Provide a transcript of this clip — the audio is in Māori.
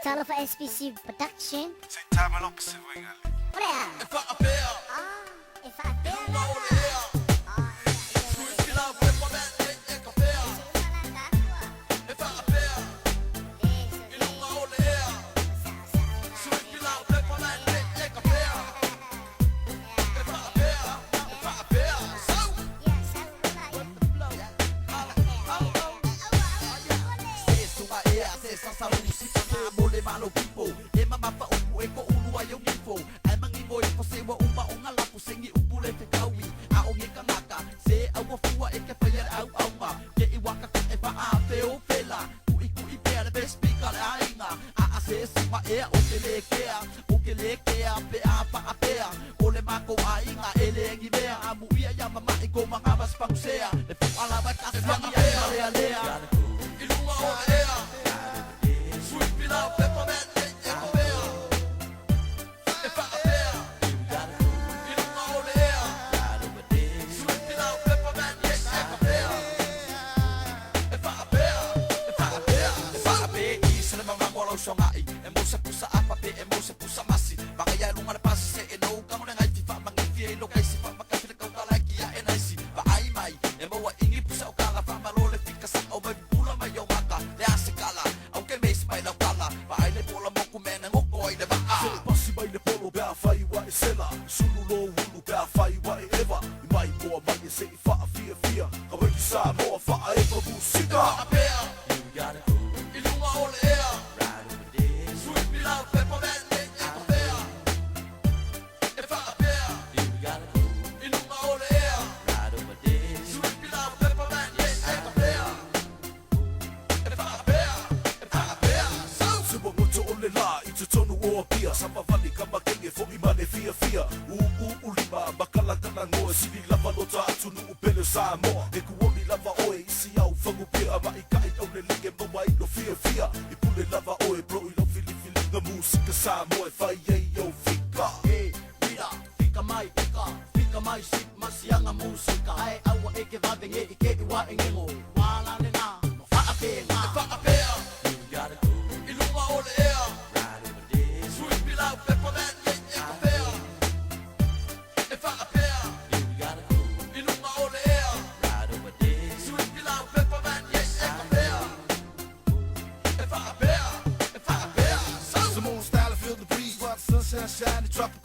Tala for SPC Production. Säg Tamal också, Wingal. Vad är det? If I appear, If I feel you know what it is. Sweet love, whip my man, ain't compare. If I appear, you know what it is. Sweet love, whip my man, ain't compare. If I appear, so. Sesuma e acessa sa música na mole malo people. E mama pa upu e ko ulu ay yung info. Ay mangingo e po sewa uma o ngala po sengi upu le te kawi. Aong e kangaka se awa fua e ke payar au ma. Ke iwaka ka e pa a feo fela. Ku i pera be speaker ainga. A se suma e o ke lekea pe a pa a pea. Ole mako ainga ele ngi mea amu ia ya mama e ko mga mas pangusea. E fu ala ba ka sa ia lea. Iluma o ea. Sweet love, peppermint, ain't compare. If I appear, you know all the air. Sweet love, peppermint, ain't compare. If I appear, isa na mga walaw siya ngai. E mo sa pusa apape, e mo sa pusa masi. Makaya lunga na pasi se eno, kamo na ngai tifa mangifi e lo kai si pa makapila kau talaki ya e naisi. Ba ai mai, e mo wa ingi pusa o kala fa malole fika sa o mai pula mai o maka. Le ase kala, au ke mesi mai lau kala. Ba ai le pola mo kumena ngoko ai le ba a. Se pasi mai le polo bea fai wa e sela. Sulu lo ulu bea fai wa e eva. I mai moa mai e se i faa fia fia. Ka weki sa moa faa e pa musika. Appear, iluma o le air. Sweet love, peppermint, ain't compare. If I appear, iluma o le air. Sweet love, peppermint, ain't compare. If I appear, so. Se wa moto o le la i te tonu o a pia. Sa mawani ka makenge fo i mane fia fia. Ulima makalakana ngoe. Sini lava no ta atunu upele sa moa. E kuoni lava oe isi au whangu pia. Ama i kai au le linge mawa i no fia fia. I pule lava oe bro i no fili fili. Na musika sa moe fai e yo fika. Mira, fica mai sip masianga musika. Ai awa e ke vavenge i ke iwa e ngengo. Wala le na, fa apea. Iluma o le air. Sweet love, peppermint, ain't compare. If I appear, iluma o le air. Sweet love, peppermint, ain't compare. If I appear, so. Simone style, I feel the breeze. While the sunshine shining, drop a